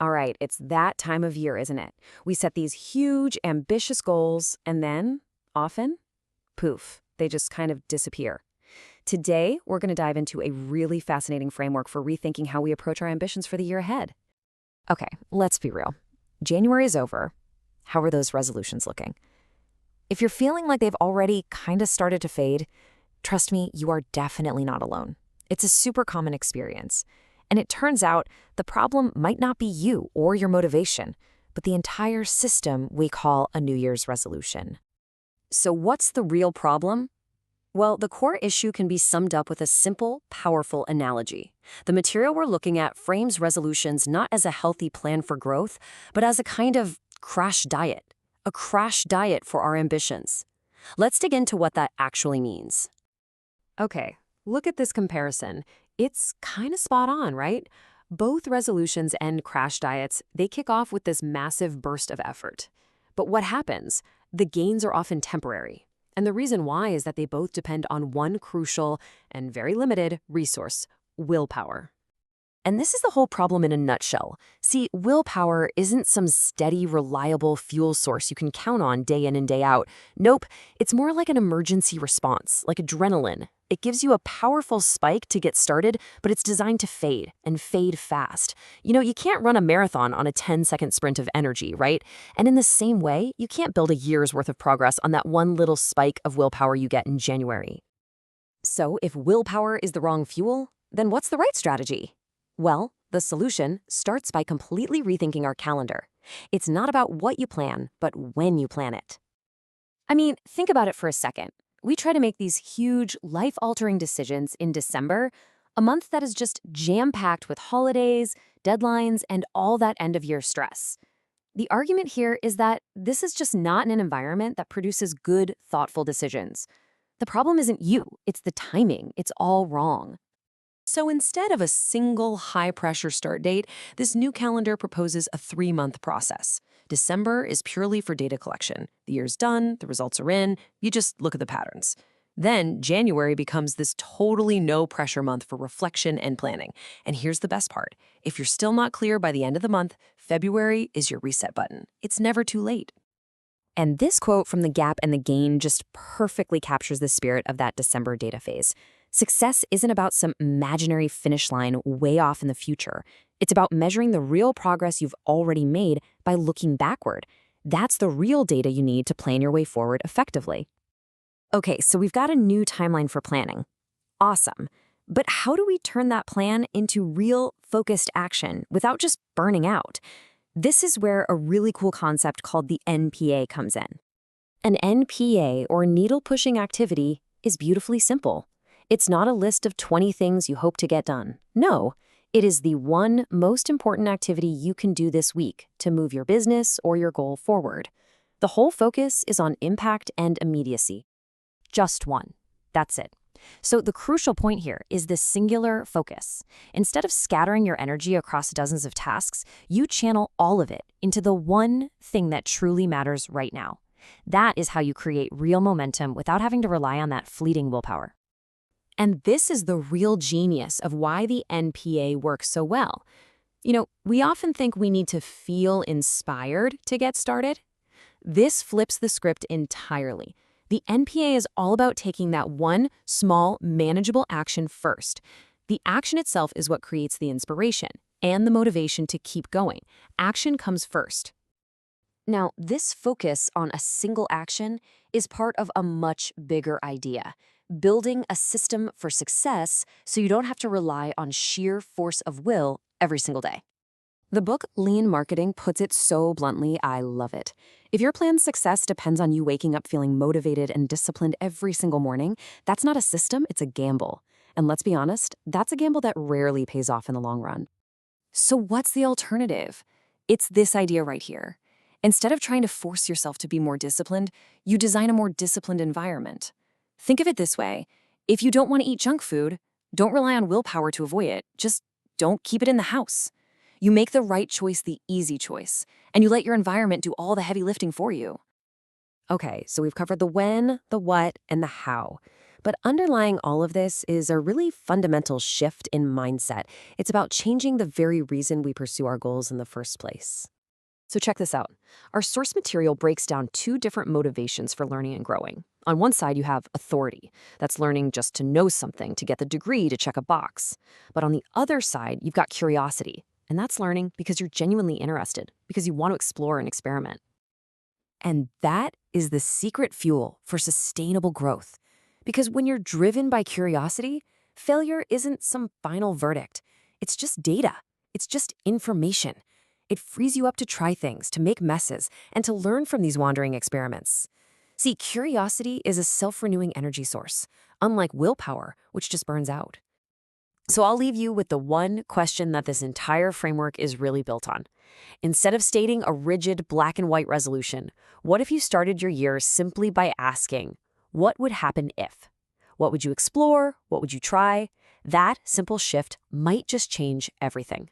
All right, it's that time of year, isn't it? We set these huge, ambitious goals, and then, often, poof, they just kind of disappear. Today, we're going to dive into a really fascinating framework for rethinking how we approach our ambitions for the year ahead. Okay, let's be real. January is over. How are those resolutions looking? If you're feeling like they've already kind of started to fade, trust me, you are definitely not alone. It's a super common experience. And it turns out the problem might not be you or your motivation, but the entire system we call a New Year's resolution. So what's the real problem? Well, the core issue can be summed up with a simple, powerful analogy. The material we're looking at frames resolutions not as a healthy plan for growth, but as a kind of crash diet. A crash diet for our ambitions. Let's dig into what that actually means. Okay, look at this comparison. It's kind of spot on, right? Both resolutions and crash diets, they kick off with this massive burst of effort. But what happens? The gains are often temporary. And the reason why is that they both depend on one crucial and very limited resource: willpower. And this is the whole problem in a nutshell. See, willpower isn't some steady, reliable fuel source you can count on day in and day out. Nope, it's more like an emergency response, like adrenaline. It gives you a powerful spike to get started, but it's designed to fade, and fade fast. You can't run a marathon on a 10-second sprint of energy, right? And in the same way, you can't build a year's worth of progress on that one little spike of willpower you get in January. So if willpower is the wrong fuel, then what's the right strategy? Well, the solution starts by completely rethinking our calendar. It's not about what you plan, but when you plan it. I mean, think about it for a second. We try to make these huge, life-altering decisions in December, a month that is just jam-packed with holidays, deadlines, and all that end-of-year stress. The argument here is that this is just not an environment that produces good, thoughtful decisions. The problem isn't you, it's the timing. It's all wrong. So instead of a single high-pressure start date, this new calendar proposes a 3-month process. December is purely for data collection. The year's done, the results are in, you just look at the patterns. Then January becomes this totally no-pressure month for reflection and planning. And here's the best part. If you're still not clear by the end of the month, February is your reset button. It's never too late. And this quote from The Gap and the Gain just perfectly captures the spirit of that December data phase. Success isn't about some imaginary finish line way off in the future. It's about measuring the real progress you've already made by looking backward. That's the real data you need to plan your way forward effectively. Okay, so we've got a new timeline for planning. Awesome. But how do we turn that plan into real, focused action without just burning out? This is where a really cool concept called the NPA comes in. An NPA, or needle-pushing activity, is beautifully simple. It's not a list of 20 things you hope to get done. No, it is the one most important activity you can do this week to move your business or your goal forward. The whole focus is on impact and immediacy. Just one. That's it. So the crucial point here is the singular focus. Instead of scattering your energy across dozens of tasks, you channel all of it into the one thing that truly matters right now. That is how you create real momentum without having to rely on that fleeting willpower. And this is the real genius of why the NPA works so well. We often think we need to feel inspired to get started. This flips the script entirely. The NPA is all about taking that one small, manageable action first. The action itself is what creates the inspiration and the motivation to keep going. Action comes first. Now, this focus on a single action is part of a much bigger idea: building a system for success so you don't have to rely on sheer force of will every single day. The book Lean Marketing puts it so bluntly, I love it. If your plan's success depends on you waking up feeling motivated and disciplined every single morning, that's not a system, it's a gamble. And let's be honest, that's a gamble that rarely pays off in the long run. So what's the alternative? It's this idea right here. Instead of trying to force yourself to be more disciplined, you design a more disciplined environment. Think of it this way. If you don't want to eat junk food, don't rely on willpower to avoid it. Just don't keep it in the house. You make the right choice the easy choice, and you let your environment do all the heavy lifting for you. Okay, so we've covered the when, the what, and the how. But underlying all of this is a really fundamental shift in mindset. It's about changing the very reason we pursue our goals in the first place. So check this out. Our source material breaks down two different motivations for learning and growing. On one side, you have authority. That's learning just to know something, to get the degree, to check a box. But on the other side, you've got curiosity. And that's learning because you're genuinely interested, because you want to explore and experiment. And that is the secret fuel for sustainable growth. Because when you're driven by curiosity, failure isn't some final verdict. It's just data. It's just information. It frees you up to try things, to make messes, and to learn from these wandering experiments. See, curiosity is a self-renewing energy source, unlike willpower, which just burns out. So I'll leave you with the one question that this entire framework is really built on. Instead of stating a rigid black and white resolution, what if you started your year simply by asking, what would happen if? What would you explore? What would you try? That simple shift might just change everything.